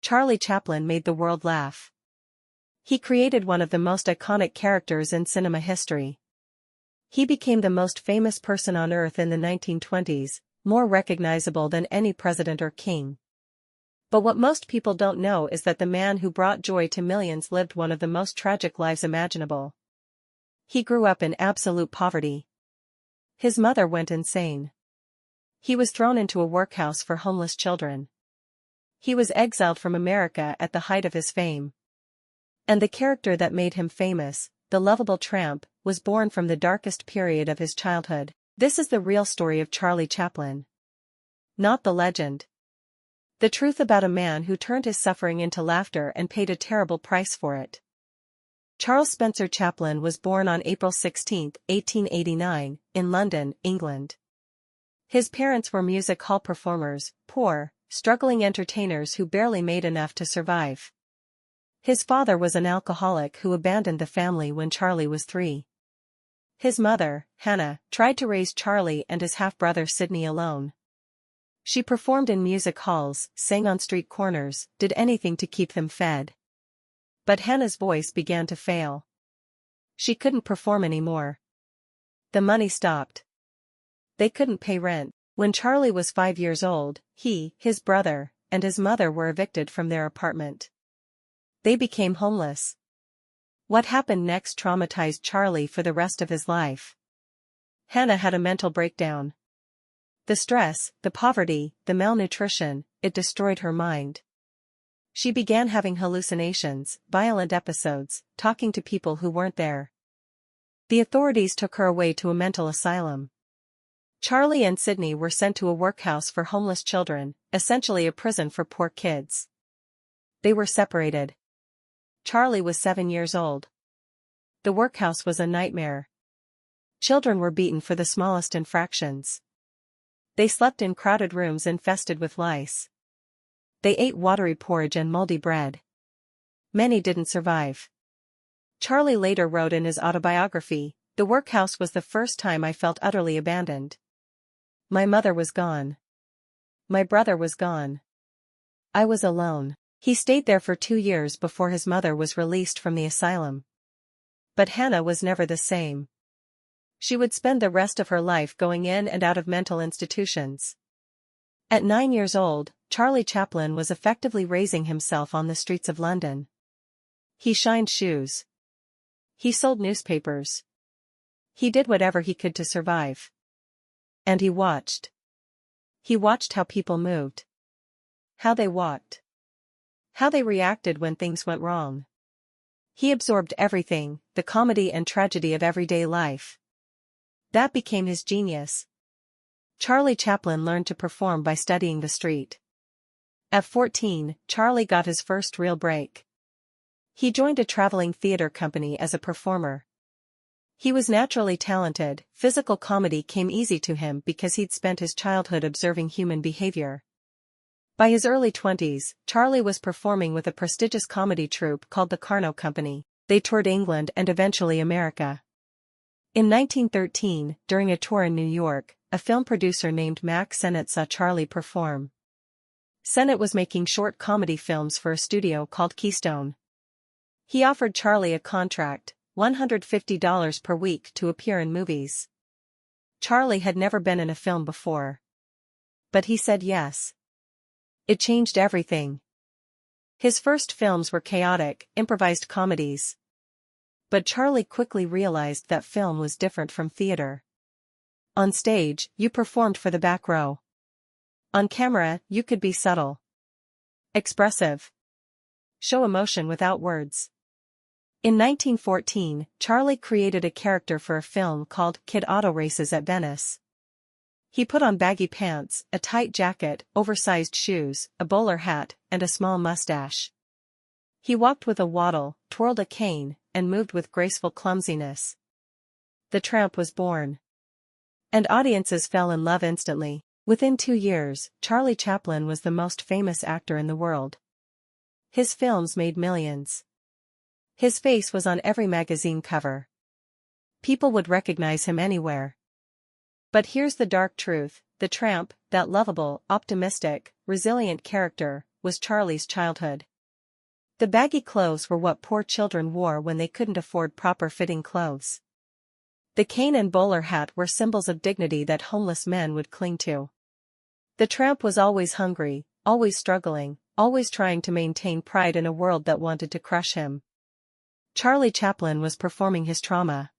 Charlie Chaplin made the world laugh. He created one of the most iconic characters in cinema history. He became the most famous person on Earth in the 1920s, more recognizable than any president or king. But what most people don't know is that the man who brought joy to millions lived one of the most tragic lives imaginable. He grew up in absolute poverty. His mother went insane. He was thrown into a workhouse for homeless children. He was exiled from America at the height of his fame. And the character that made him famous, the lovable Tramp, was born from the darkest period of his childhood. This is the real story of Charlie Chaplin. Not the legend. The truth about a man who turned his suffering into laughter and paid a terrible price for it. Charles Spencer Chaplin was born on April 16, 1889, in London, England. His parents were music hall performers, poor, struggling entertainers who barely made enough to survive. His father was an alcoholic who abandoned the family when Charlie was 3. His mother, Hannah, tried to raise Charlie and his half-brother Sidney alone. She performed in music halls, sang on street corners, did anything to keep them fed. But Hannah's voice began to fail. She couldn't perform anymore. The money stopped. They couldn't pay rent. When Charlie was 5 years old, he, his brother, and his mother were evicted from their apartment. They became homeless. What happened next traumatized Charlie for the rest of his life. Hannah had a mental breakdown. The stress, the poverty, the malnutrition, it destroyed her mind. She began having hallucinations, violent episodes, talking to people who weren't there. The authorities took her away to a mental asylum. Charlie and Sidney were sent to a workhouse for homeless children, essentially a prison for poor kids. They were separated. Charlie was 7 years old. The workhouse was a nightmare. Children were beaten for the smallest infractions. They slept in crowded rooms infested with lice. They ate watery porridge and moldy bread. Many didn't survive. Charlie later wrote in his autobiography, "The workhouse was the first time I felt utterly abandoned. My mother was gone. My brother was gone. I was alone." He stayed there for 2 years before his mother was released from the asylum. But Hannah was never the same. She would spend the rest of her life going in and out of mental institutions. At 9 years old, Charlie Chaplin was effectively raising himself on the streets of London. He shined shoes. He sold newspapers. He did whatever he could to survive. And he watched. He watched how people moved. How they walked. How they reacted when things went wrong. He absorbed everything, the comedy and tragedy of everyday life. That became his genius. Charlie Chaplin learned to perform by studying the street. At 14, Charlie got his first real break. He joined a traveling theater company as a performer. He was naturally talented. Physical comedy came easy to him because he'd spent his childhood observing human behavior. By his early 20s, Charlie was performing with a prestigious comedy troupe called the Carno Company. They toured England and eventually America. In 1913, during a tour in New York, a film producer named Mack Sennett saw Charlie perform. Sennett was making short comedy films for a studio called Keystone. He offered Charlie a contract, $150 per week to appear in movies. Charlie had never been in a film before. But he said yes. It changed everything. His first films were chaotic, improvised comedies. But Charlie quickly realized that film was different from theater. On stage, you performed for the back row. On camera, you could be subtle, expressive, show emotion without words. In 1914, Charlie created a character for a film called Kid Auto Races at Venice. He put on baggy pants, a tight jacket, oversized shoes, a bowler hat, and a small mustache. He walked with a waddle, twirled a cane, and moved with graceful clumsiness. The Tramp was born. And audiences fell in love instantly. Within 2 years, Charlie Chaplin was the most famous actor in the world. His films made millions. His face was on every magazine cover. People would recognize him anywhere. But here's the dark truth, the Tramp, that lovable, optimistic, resilient character, was Charlie's childhood. The baggy clothes were what poor children wore when they couldn't afford proper-fitting clothes. The cane and bowler hat were symbols of dignity that homeless men would cling to. The tramp was always hungry, always struggling, always trying to maintain pride in a world that wanted to crush him. Charlie Chaplin was performing his trauma,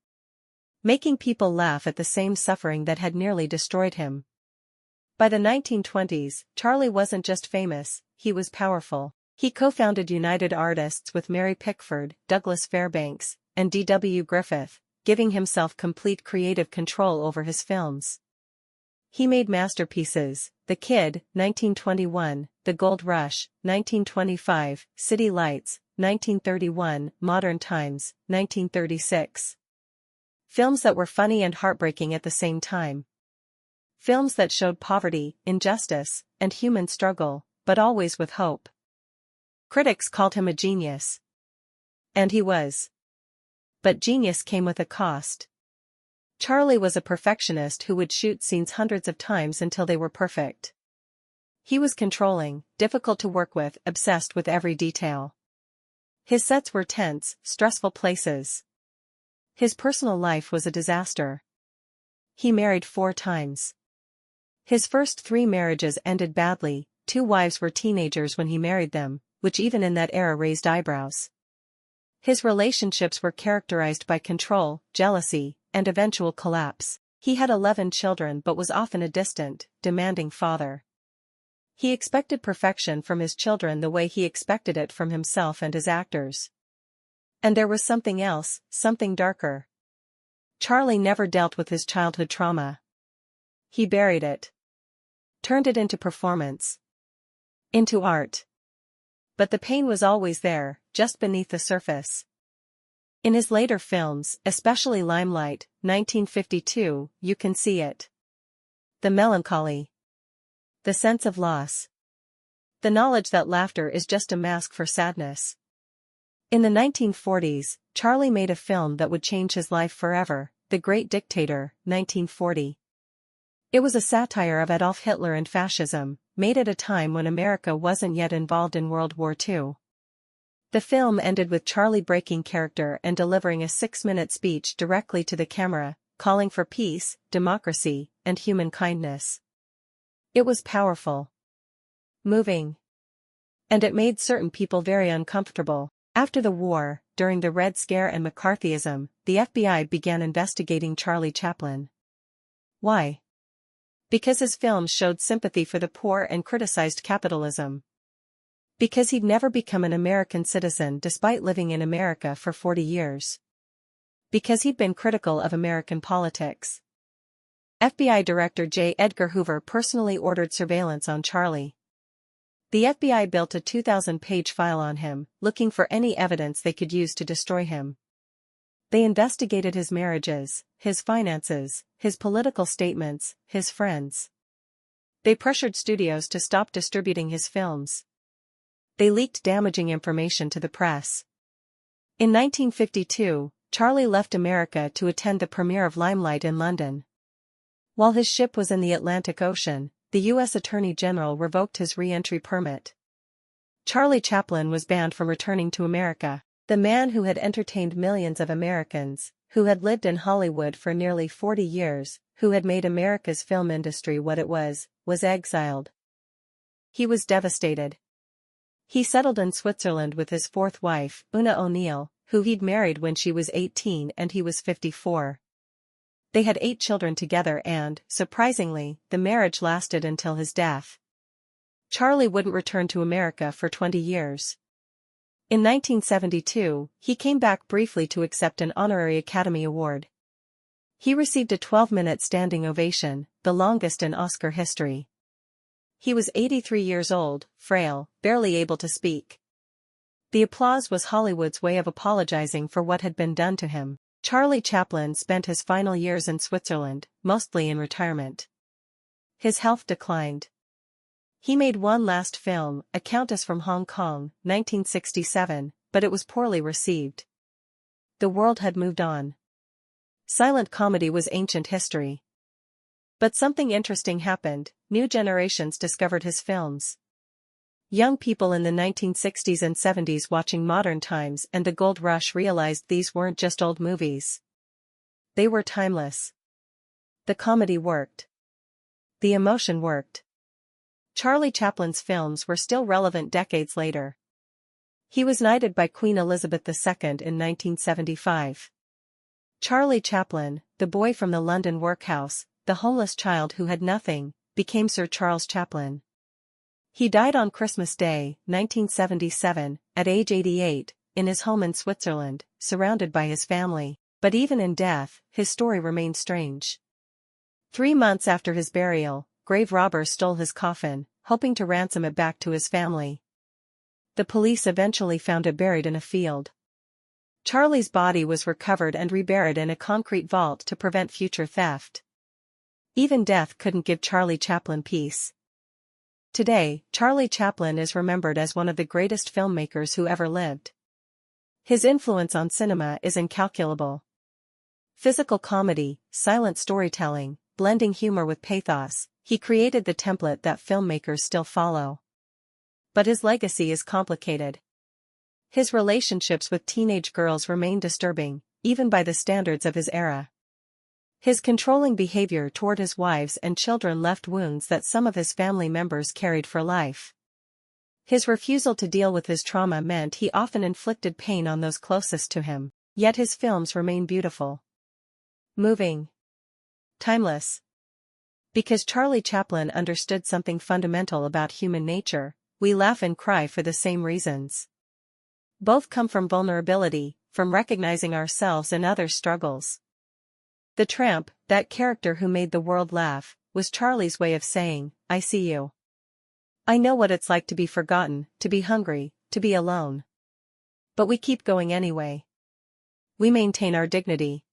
making people laugh at the same suffering that had nearly destroyed him. By the 1920s, Charlie wasn't just famous, he was powerful. He co-founded United Artists with Mary Pickford, Douglas Fairbanks, and D.W. Griffith, giving himself complete creative control over his films. He made masterpieces: The Kid, 1921, The Gold Rush, 1925, City Lights, 1931, Modern Times, 1936. Films that were funny and heartbreaking at the same time. Films that showed poverty, injustice, and human struggle, but always with hope. Critics called him a genius. And he was. But genius came with a cost. Charlie was a perfectionist who would shoot scenes hundreds of times until they were perfect. He was controlling, difficult to work with, obsessed with every detail. His sets were tense, stressful places. His personal life was a disaster. He married 4 times. His first 3 marriages ended badly. 2 wives were teenagers when he married them, which even in that era raised eyebrows. His relationships were characterized by control, jealousy, and eventual collapse. He had 11 children but was often a distant, demanding father. He expected perfection from his children the way he expected it from himself and his actors. And there was something else, something darker. Charlie never dealt with his childhood trauma. He buried it. Turned it into performance. Into art. But the pain was always there, just beneath the surface. In his later films, especially Limelight, 1952, you can see it. The melancholy. The sense of loss. The knowledge that laughter is just a mask for sadness. In the 1940s, Charlie made a film that would change his life forever, The Great Dictator, 1940. It was a satire of Adolf Hitler and fascism, made at a time when America wasn't yet involved in World War II. The film ended with Charlie breaking character and delivering a 6-minute speech directly to the camera, calling for peace, democracy, and human kindness. It was powerful. Moving. And it made certain people very uncomfortable. After the war, during the Red Scare and McCarthyism, the FBI began investigating Charlie Chaplin. Why? Because his films showed sympathy for the poor and criticized capitalism. Because he'd never become an American citizen despite living in America for 40 years. Because he'd been critical of American politics. FBI Director J. Edgar Hoover personally ordered surveillance on Charlie. The FBI built a 2,000-page file on him, looking for any evidence they could use to destroy him. They investigated his marriages, his finances, his political statements, his friends. They pressured studios to stop distributing his films. They leaked damaging information to the press. In 1952, Charlie left America to attend the premiere of Limelight in London. While his ship was in the Atlantic Ocean, the U.S. Attorney General revoked his re-entry permit. Charlie Chaplin was banned from returning to America. The man who had entertained millions of Americans, who had lived in Hollywood for nearly 40 years, who had made America's film industry what it was exiled. He was devastated. He settled in Switzerland with his 4th wife, Una O'Neill, who he'd married when she was 18 and he was 54. They had 8 children together and, surprisingly, the marriage lasted until his death. Charlie wouldn't return to America for 20 years. In 1972, he came back briefly to accept an honorary Academy Award. He received a 12-minute standing ovation, the longest in Oscar history. He was 83 years old, frail, barely able to speak. The applause was Hollywood's way of apologizing for what had been done to him. Charlie Chaplin spent his final years in Switzerland, mostly in retirement. His health declined. He made one last film, A Countess from Hong Kong, 1967, but it was poorly received. The world had moved on. Silent comedy was ancient history. But something interesting happened. New generations discovered his films. Young people in the 1960s and 70s watching Modern Times and the Gold Rush realized these weren't just old movies. They were timeless. The comedy worked. The emotion worked. Charlie Chaplin's films were still relevant decades later. He was knighted by Queen Elizabeth II in 1975. Charlie Chaplin, the boy from the London workhouse, the homeless child who had nothing, became Sir Charles Chaplin. He died on Christmas Day, 1977, at age 88, in his home in Switzerland, surrounded by his family. But even in death, his story remained strange. 3 months after his burial, grave robbers stole his coffin, hoping to ransom it back to his family. The police eventually found it buried in a field. Charlie's body was recovered and reburied in a concrete vault to prevent future theft. Even death couldn't give Charlie Chaplin peace. Today, Charlie Chaplin is remembered as one of the greatest filmmakers who ever lived. His influence on cinema is incalculable. Physical comedy, silent storytelling, blending humor with pathos, he created the template that filmmakers still follow. But his legacy is complicated. His relationships with teenage girls remain disturbing, even by the standards of his era. His controlling behavior toward his wives and children left wounds that some of his family members carried for life. His refusal to deal with his trauma meant he often inflicted pain on those closest to him, yet his films remain beautiful. Moving. Timeless. Because Charlie Chaplin understood something fundamental about human nature, we laugh and cry for the same reasons. Both come from vulnerability, from recognizing ourselves and others' struggles. The Tramp, that character who made the world laugh, was Charlie's way of saying, I see you. I know what it's like to be forgotten, to be hungry, to be alone. But we keep going anyway. We maintain our dignity.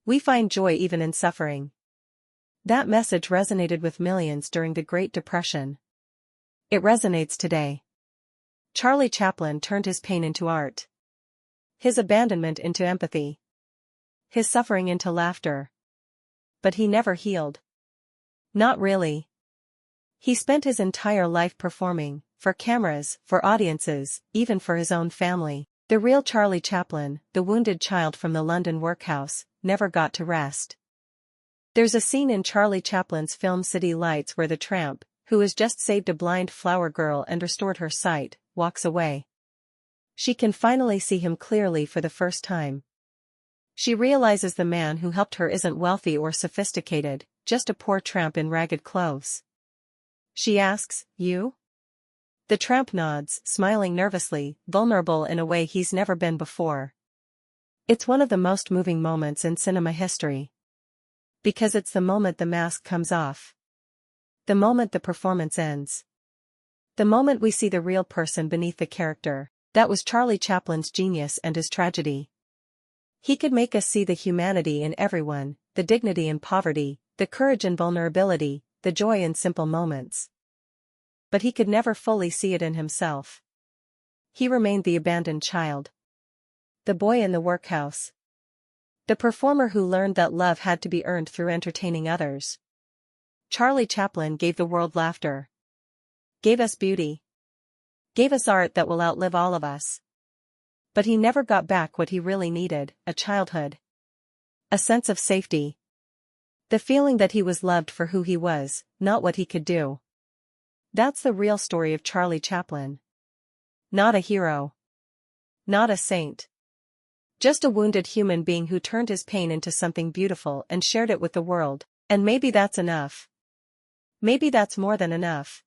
We find joy even in suffering. That message resonated with millions during the Great Depression. It resonates today. Charlie Chaplin turned his pain into art. His abandonment into empathy. His suffering into laughter. But he never healed. Not really. He spent his entire life performing, for cameras, for audiences, even for his own family. The real Charlie Chaplin, the wounded child from the London workhouse, never got to rest. There's a scene in Charlie Chaplin's film City Lights where the tramp, who has just saved a blind flower girl and restored her sight, walks away. She can finally see him clearly for the first time. She realizes the man who helped her isn't wealthy or sophisticated, just a poor tramp in ragged clothes. She asks, "You?" The tramp nods, smiling nervously, vulnerable in a way he's never been before. It's one of the most moving moments in cinema history. Because it's the moment the mask comes off. The moment the performance ends. The moment we see the real person beneath the character. That was Charlie Chaplin's genius and his tragedy. He could make us see the humanity in everyone, the dignity in poverty, the courage in vulnerability, the joy in simple moments. But he could never fully see it in himself. He remained the abandoned child. The boy in the workhouse. The performer who learned that love had to be earned through entertaining others. Charlie Chaplin gave the world laughter. Gave us beauty. Gave us art that will outlive all of us. But he never got back what he really needed, a childhood. A sense of safety. The feeling that he was loved for who he was, not what he could do. That's the real story of Charlie Chaplin. Not a hero. Not a saint. Just a wounded human being who turned his pain into something beautiful and shared it with the world, and maybe that's enough. Maybe that's more than enough.